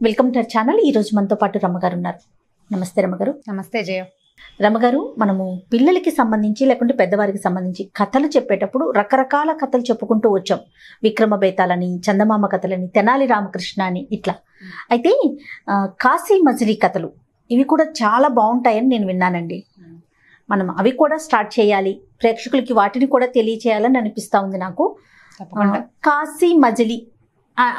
Welcome to our channel. ఈ రోజు మనతో పాటు రమ్మగారు ఉన్నారు. నమస్తే రమ్మగారు. నమస్తే జయ. రమ్మగారు, మనము పిల్లలకి సంబంధించి లేకుంటే పెద్దవారికి సంబంధించి కథలు చెప్పేటప్పుడు రకరకాల కథలు చెప్పుకుంటూ వచ్చాం. విక్రమ బేతాలని, చందమామ కథలని, తెనాలి రామకృష్ణ అని ఇట్లా. అయితే కాశీ మజిలీ కథలు ఇవి కూడా చాలా బాగుంటాయని నేను విన్నానండి. మనం అవి కూడా స్టార్ట్ చేయాలి, ప్రేక్షకులకి వాటిని కూడా తెలియచేయాలని అనిపిస్తూ ఉంది నాకు. కాశీ మజిలీ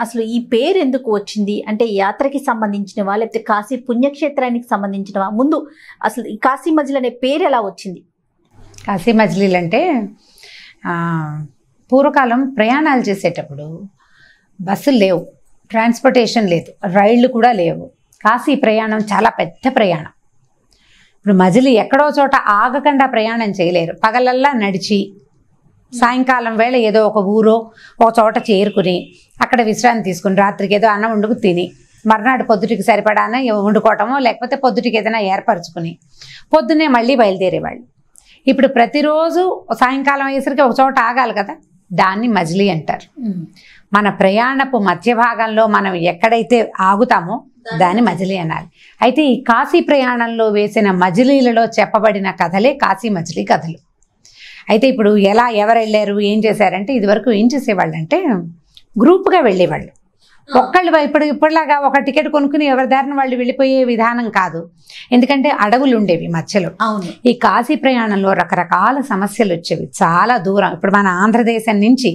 అసలు ఈ పేరు ఎందుకు వచ్చింది? అంటే యాత్రకి సంబంధించినవా లేకపోతే కాశీ పుణ్యక్షేత్రానికి సంబంధించినవా? ముందు అసలు ఈ కాశీ మజిలీ అనే పేరు ఎలా వచ్చింది? కాశీ మజిలీలు అంటే పూర్వకాలం ప్రయాణాలు చేసేటప్పుడు బస్సులు లేవు, ట్రాన్స్పోర్టేషన్ లేదు, రైళ్లు కూడా లేవు. కాశీ ప్రయాణం చాలా పెద్ద ప్రయాణం. ఇప్పుడు మజిలీ ఎక్కడో చోట ఆగకుండా ప్రయాణం చేయలేరు. పగలల్లా నడిచి సాయంకాలం వేళ ఏదో ఒక ఊరో ఒక చోట చేరుకుని అక్కడ విశ్రాంతి తీసుకుని రాత్రికి ఏదో అన్నం వండుకు తిని మర్నాడు పొద్దుటికి సరిపడానే వండుకోవటమో లేకపోతే పొద్దుటికి ఏదైనా ఏర్పరచుకుని పొద్దున్నే మళ్ళీ బయలుదేరేవాళ్ళు. ఇప్పుడు ప్రతిరోజు సాయంకాలం అయ్యేసరికి ఒక చోట ఆగాలి కదా, దాన్ని మజిలీ అంటారు. మన ప్రయాణపు మధ్య భాగంలో మనం ఎక్కడైతే ఆగుతామో దాన్ని మజిలీ అనాలి. అయితే ఈ కాశీ ప్రయాణంలో వేసిన మజిలీలలో చెప్పబడిన కథలే కాశీ మజిలీ కథలు. అయితే ఇప్పుడు ఎవరు వెళ్ళారు, ఏం చేశారంటే, ఇదివరకు ఏం చేసేవాళ్ళు అంటే గ్రూప్గా వెళ్ళేవాళ్ళు. ఒక్కళ్ళు ఇప్పటిలాగా ఒక టికెట్ కొనుక్కుని ఎవరి దారిని వాళ్ళు వెళ్ళిపోయే విధానం కాదు. ఎందుకంటే అడవులు ఉండేవి మధ్యలో. ఈ కాశీ ప్రయాణంలో రకరకాల సమస్యలు వచ్చేవి. చాలా దూరం, ఇప్పుడు మన ఆంధ్రదేశం నుంచి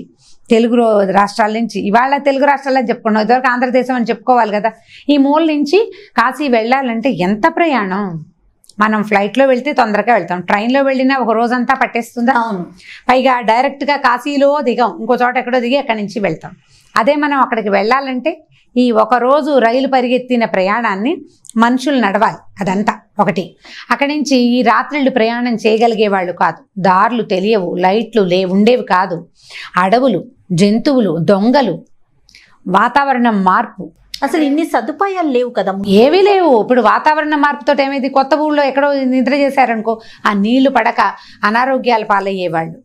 తెలుగు రాష్ట్రాల నుంచి, ఇవాళ తెలుగు రాష్ట్రాల్లో చెప్పుకున్నాం, ఇదివరకు ఆంధ్రదేశం అని చెప్పుకోవాలి కదా. ఈ మూల నుంచి కాశీ వెళ్ళాలంటే ఎంత ప్రయాణం. మనం ఫ్లైట్లో వెళ్తే తొందరగా వెళ్తాం, ట్రైన్లో వెళ్ళినా ఒక రోజంతా పట్టేస్తుందా. పైగా డైరెక్ట్గా కాశీలో దిగాం, ఇంకో చోట ఎక్కడో దిగి అక్కడి నుంచి వెళ్తాం. అదే మనం అక్కడికి వెళ్ళాలంటే ఈ ఒకరోజు రైలు పరిగెత్తిన ప్రయాణాన్ని మనుషులు నడవాలి, అదంతా ఒకటి. అక్కడి నుంచి ఈ రాత్రిళ్ళు ప్రయాణం చేయగలిగే వాళ్ళు కాదు, దారులు తెలియవు, లైట్లు ఉండేవి కాదు, అడవులు, జంతువులు, దొంగలు, వాతావరణం మార్పు, అసలు ఇన్ని సదుపాయాలు లేవు కదా, ఏవీ లేవు. ఇప్పుడు వాతావరణ మార్పుతో ఏమైంది, కొత్త ఊళ్ళో ఎక్కడో నిద్ర చేశారనుకో ఆ నీళ్లు పడక అనారోగ్యాలు పాలయ్యేవాళ్ళు.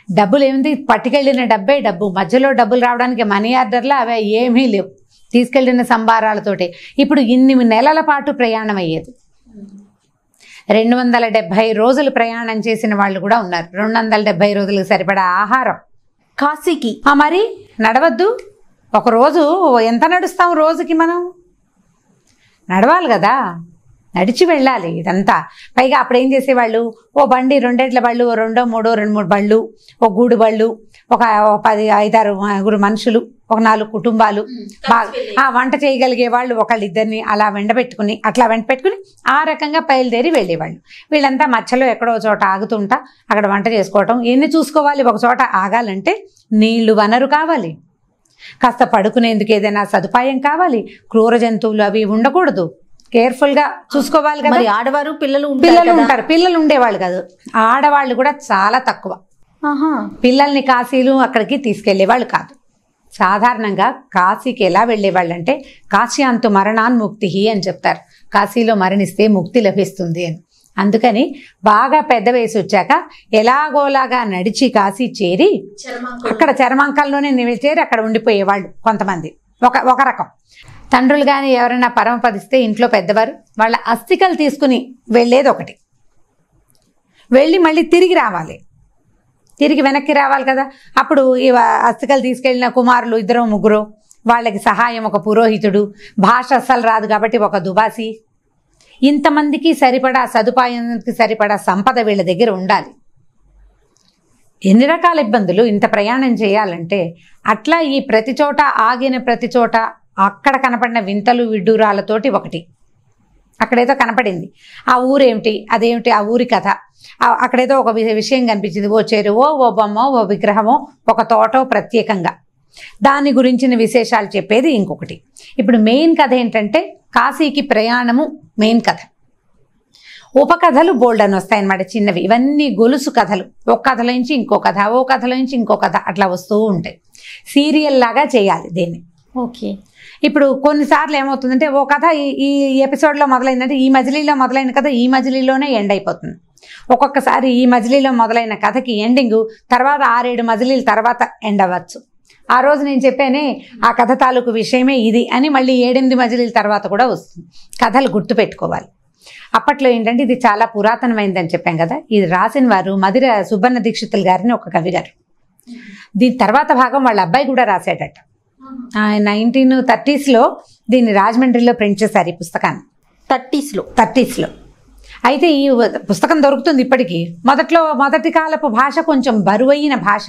డబ్బులు ఏమింది, పట్టుకెళ్ళిన డబ్బే డబ్బు, మధ్యలో డబ్బులు రావడానికి మనీ ఆర్డర్లు అవి ఏమీ లేవు, తీసుకెళ్లిన సంబారాలతోటి. ఇప్పుడు ఇన్ని నెలల పాటు ప్రయాణం అయ్యేది. 270 రోజులు ప్రయాణం చేసిన వాళ్ళు కూడా ఉన్నారు. 270 రోజులకు సరిపడా ఆహారం కాశీకి. మరి నడవద్దు, ఒకరోజు ఎంత నడుస్తాం, రోజుకి మనం నడవాలి కదా, నడిచి వెళ్ళాలి ఇదంతా. పైగా అప్పుడు ఏం చేసేవాళ్ళు, ఓ బండి, 2 ఎడ్ల బళ్ళు, 2, 3, 2, 3 బళ్ళు, ఒక గూడు బళ్ళు, ఒక 10, 5, 6 మనుషులు, ఒక 4 కుటుంబాలు, బాగా వంట చేయగలిగే వాళ్ళు ఒకళ్ళిద్దరిని అలా వెంటబెట్టుకుని ఆ రకంగా బయలుదేరి వెళ్ళేవాళ్ళు. వీళ్ళంతా మధ్యలో ఎక్కడో చోట ఆగుతుంటా అక్కడ వంట చేసుకోవటం. ఎన్ని చూసుకోవాలి, ఒక చోట ఆగాలంటే నీళ్లు వనరు కావాలి, కాస్త పడుకునేందుకు ఏదైనా సదుపాయం కావాలి, క్రూర జంతువులు అవి ఉండకూడదు, కేర్ఫుల్గా చూసుకోవాలి కదా. ఆడవారు పిల్లలు ఉంటారు, పిల్లలు ఉండేవాళ్ళు కాదు, ఆడవాళ్ళు కూడా చాలా తక్కువ. పిల్లల్ని కాశీలు అక్కడికి తీసుకెళ్లేవాళ్ళు కాదు. సాధారణంగా కాశీకి ఎలా వెళ్ళేవాళ్ళు అంటే, కాశ్యాంతు మరణాన్ముక్తి అని చెప్తారు, కాశీలో మరణిస్తే ముక్తి లభిస్తుంది అని. అందుకని బాగా పెద్ద వయసు వచ్చాక ఎలాగోలాగా నడిచి కాశీ చేరి అక్కడ చర్మాంకాల్లోనే చేరి అక్కడ ఉండిపోయేవాళ్ళు కొంతమంది. ఒక రకం తండ్రులు కానీ ఎవరైనా పరమపదిస్తే ఇంట్లో పెద్దవారు వాళ్ళ అస్థికలు తీసుకుని వెళ్ళేది ఒకటి. వెళ్ళి మళ్ళీ తిరిగి వెనక్కి రావాలి కదా. అప్పుడు ఈ అస్థికలు తీసుకెళ్ళిన కుమారులు 2, 3 వాళ్ళకి సహాయం ఒక పురోహితుడు, భాష అస్సలు రాదు కాబట్టి ఒక దుబాసి, ఇంతమందికి సరిపడా సదుపాయానికి సరిపడా సంపద వీళ్ళ దగ్గర ఉండాలి. ఎన్ని రకాల ఇబ్బందులు ఇంత ప్రయాణం చేయాలంటే. అట్లా ఈ ప్రతి చోట ఆగిన ప్రతి చోట అక్కడ కనపడిన వింతలు విడ్డూరాలతోటి ఒకటి అక్కడేదో కనపడింది, ఆ ఊరేమిటి, అదేమిటి, ఆ ఊరి కథ, అక్కడేదో ఒక విషయం కనిపించింది, ఓ చెరువో, ఓ బొమ్మో, ఓ విగ్రహమో, ఒక తోటో ప్రత్యేకంగా, దాని గురించిన విశేషాలు చెప్పేది ఇంకొకటి. ఇప్పుడు మెయిన్ కథ ఏంటంటే కాశీకి ప్రయాణము మెయిన్ కథ. ఉపకథలు బోల్డ్ అని వస్తాయన్నమాట, చిన్నవి. ఇవన్నీ గొలుసు కథలు, ఒక కథలో నుంచి ఇంకో కథ, ఓ కథలో నుంచి ఇంకో కథ, అట్లా వస్తూ ఉంటాయి. సీరియల్ లాగా చేయాలి దీన్ని. ఓకే. ఇప్పుడు కొన్నిసార్లు ఏమవుతుందంటే, ఓ కథ ఈ ఎపిసోడ్లో మొదలైందంటే ఈ మజిలీలో మొదలైన కథ ఈ మజిలీలోనే ఎండ్ అయిపోతుంది. ఒక్కొక్కసారి ఈ మజిలీలో మొదలైన కథకి ఎండింగ్ తర్వాత 6-7 మజిలీల తర్వాత ఎండ్ అవ్వచ్చు. ఆ రోజు నేను చెప్పానే ఆ కథ తాలూకు విషయమే ఇది అని మళ్ళీ 7-8 మజిలీల తర్వాత కూడా వస్తుంది. కథలు గుర్తుపెట్టుకోవాలి. అప్పట్లో ఏంటంటే ఇది చాలా పురాతనమైందని చెప్పాం కదా. ఇది రాసిన వారు మధిర సుబ్బన్న దీక్షితులు గారిని ఒక కవి గారు. దీని తర్వాత భాగం వాళ్ళ అబ్బాయి కూడా రాశాడట. 1930s దీన్ని రాజమండ్రిలో ప్రింట్ చేశారు ఈ పుస్తకాన్ని. 30s. అయితే ఈ పుస్తకం దొరుకుతుంది ఇప్పటికీ. మొదటి కాలపు భాష కొంచెం బరువైన భాష,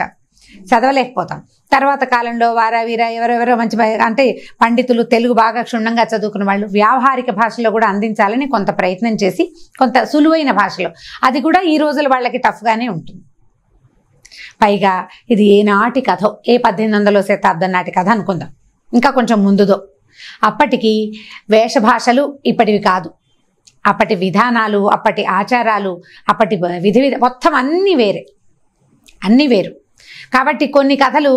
చదవలేకపోతాం. తర్వాత కాలంలో వారావీర ఎవరెవరో మంచి అంటే పండితులు తెలుగు బాగా క్షుణ్ణంగా చదువుకున్న వాళ్ళు వ్యావహారిక భాషలో కూడా అందించాలని కొంత ప్రయత్నం చేసి కొంత సులువైన భాషలో, అది కూడా ఈ రోజుల వాళ్ళకి టఫ్గానే ఉంటుంది. పైగా ఇది ఏనాటి కథో, ఏ 1800వ శతాబ్దం నాటి కథ అనుకుందాం, ఇంకా కొంచెం ముందుదో. అప్పటికి వేషభాషలు ఇప్పటివి కాదు, అప్పటి విధానాలు, అప్పటి ఆచారాలు, అప్పటి విధి మొత్తం అన్నీ వేరు. కాబట్టి కొన్ని కథలు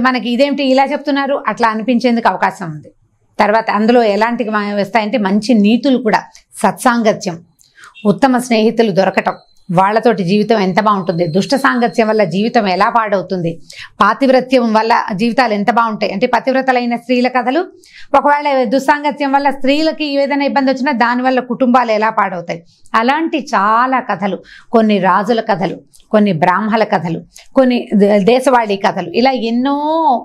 మనకి ఇదేమిటి ఇలా చెప్తున్నారు అట్లా అనిపించేందుకు అవకాశం ఉంది. తర్వాత అందులో ఎలాంటివి వస్తాయంటే మంచి నీతులు కూడా, సత్సాంగత్యం, ఉత్తమ స్నేహితులు దొరకటం, వాళ్లతోటి జీవితం ఎంత బాగుంటుంది, దుష్ట సాంగత్యం వల్ల జీవితం ఎలా పాడవుతుంది, పాతివ్రత్యం వల్ల జీవితాలు ఎంత బాగుంటాయి అంటే పతివ్రతలైన స్త్రీల కథలు, ఒకవేళ దుస్సాంగత్యం వల్ల స్త్రీలకి ఏదైనా ఇబ్బంది వచ్చినా దానివల్ల కుటుంబాలు ఎలా పాడవుతాయి, అలాంటి చాలా కథలు. కొన్ని రాజుల కథలు, కొన్ని బ్రాహ్మల కథలు, కొన్ని దేశవాళీ కథలు, ఇలా ఎన్నో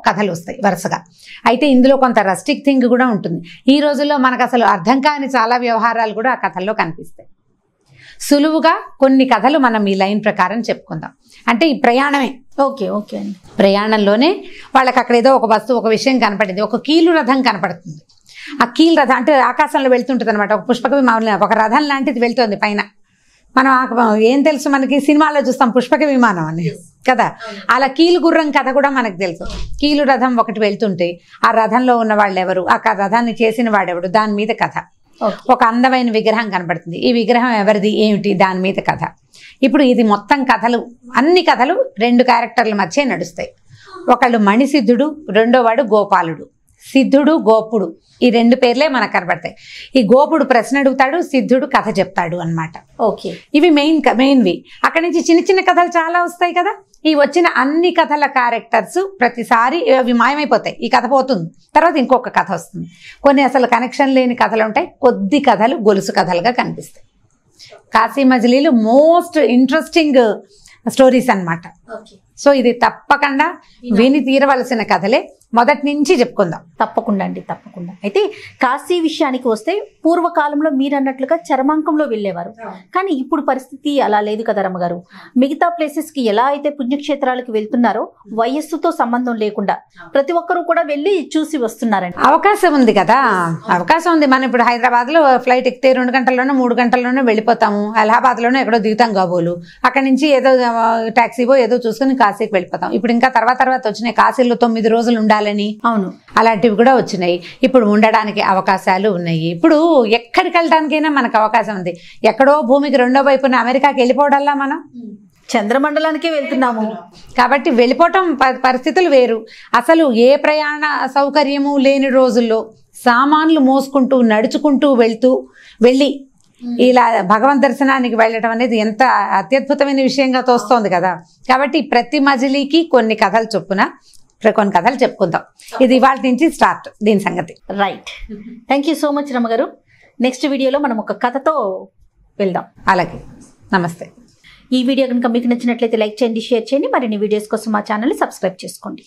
కథలు వస్తాయి వరుసగా. అయితే ఇందులో కొంత రస్టిక్ థింగ్ కూడా ఉంటుంది. ఈ రోజుల్లో మనకు అసలు అర్థం కాని చాలా వ్యవహారాలు కూడా ఆ కథల్లో కనిపిస్తాయి. సులువుగా కొన్ని కథలు మనం ఈ లైన్ ప్రకారం చెప్పుకుందాం. అంటే ఈ ప్రయాణమే. ఓకే అండి. ప్రయాణంలోనే వాళ్ళకి అక్కడ ఏదో ఒక వస్తువు, ఒక విషయం కనపడింది. ఒక కీలు రథం కనపడుతుంది. ఆ కీలు రథం అంటే ఆకాశంలో వెళ్తుంటుంది అనమాట. ఒక పుష్పక విమానం, ఒక రథం లాంటిది వెళ్తుంది పైన. మనం ఏం తెలుసు మనకి, సినిమాలో చూస్తాం పుష్పక విమానం అని కదా. అలా కీలు గుర్రం కథ కూడా మనకు తెలుసు. కీలు రథం ఒకటి వెళ్తుంటే ఆ రథంలో ఉన్న వాళ్ళు ఎవరు, ఆ రథాన్ని చేసిన వాడెవడు, దాని మీద కథ. ఒక అందమైన విగ్రహం కనబడుతుంది, ఈ విగ్రహం ఎవరిది ఏమిటి, దాని మీద కథ. ఇప్పుడు ఇది మొత్తం కథలు, అన్ని కథలు 2 క్యారెక్టర్ల మధ్య నడుస్తాయి. ఒకళ్ళు మణిసిద్ధుడు, రెండో వాడు గోపాలుడు. సిద్ధుడు, గోపుడు, ఈ 2 పేర్లే మనకు కనబడతాయి. ఈ గోపుడు ప్రశ్న అడుగుతాడు, సిద్ధుడు కథ చెప్తాడు అన్నమాట. ఓకే, ఇవి మెయిన్వి. అక్కడి నుంచి చిన్న చిన్న కథలు చాలా వస్తాయి కదా. ఈ వచ్చిన అన్ని కథల క్యారెక్టర్స్ ప్రతిసారి అవి మాయమైపోతాయి. ఈ కథ పోతుంది, తర్వాత ఇంకొక కథ వస్తుంది. కొన్ని అసలు కనెక్షన్ లేని కథలు ఉంటాయి, కొద్ది కథలు గొలుసు కథలుగా కనిపిస్తాయి. కాశీ మజిలీలు మోస్ట్ ఇంట్రెస్టింగ్ స్టోరీస్ అన్నమాట. సో ఇది తప్పకుండా విని తీరవలసిన కథలే. మొదటి నుంచి చెప్పుకుందాం. తప్పకుండా అండి, తప్పకుండా. అయితే కాశీ విషయానికి వస్తే పూర్వకాలంలో మీరు అన్నట్లుగా చర్మాంకంలో వెళ్ళేవారు, కానీ ఇప్పుడు పరిస్థితి అలా లేదు కదా రమ్మగారు. మిగతా ప్లేసెస్ కి ఎలా అయితే పుణ్యక్షేత్రాలకు వెళ్తున్నారో వయస్సుతో సంబంధం లేకుండా ప్రతి ఒక్కరూ కూడా వెళ్ళి చూసి వస్తున్నారండి. అవకాశం ఉంది కదా, అవకాశం ఉంది. మనం ఇప్పుడు హైదరాబాద్ లో ఫ్లైట్ ఎక్కితే 2 గంటల్లోనో 3 గంటల్లోనో వెళ్ళిపోతాము. అలహాబాద్ లోనో ఎక్కడో దిగుతాం కాబోలు, అక్కడి నుంచి ఏదో టాక్సీవో ఏదో చూసుకుని కాశీకి వెళ్ళిపోతాం. ఇప్పుడు ఇంకా తర్వాత వచ్చినాయి కాశీలో 9 రోజులు ఉండాలని. అవును, అలాంటివి కూడా వచ్చినాయి. ఇప్పుడు ఉండడానికి అవకాశాలు ఉన్నాయి. ఇప్పుడు ఎక్కడికి వెళ్ళడానికైనా మనకు అవకాశం ఉంది. ఎక్కడో భూమికి 2వ వైపున అమెరికాకి వెళ్ళిపోవడల్లా మనం చంద్రమండలానికే వెళ్తున్నాము. కాబట్టి వెళ్ళిపోవటం పరిస్థితులు వేరు. అసలు ఏ ప్రయాణ సౌకర్యము లేని రోజుల్లో సామాన్లు మోసుకుంటూ నడుచుకుంటూ వెళ్ళి ఇలా భగవన్ దర్శనానికి వెళ్ళటం అనేది ఎంత అత్యద్భుతమైన విషయంగా తోస్తోంది కదా. కాబట్టి ప్రతి మజిలీకి కొన్ని కథలు చొప్పున కొన్ని కథలు చెప్పుకుందాం. ఇది ఇవాళ నుంచి స్టార్ట్ దీని సంగతి. Right, thank you so much రమ్మగారు. నెక్స్ట్ వీడియోలో మనం ఒక కథతో వెళ్దాం. అలాగే, నమస్తే. ఈ వీడియో కనుక మీకు నచ్చినట్లయితే లైక్ చేయండి, షేర్ చేయండి. మరిన్ని వీడియోస్ కోసం మా ఛానల్ని సబ్స్క్రైబ్ చేసుకోండి.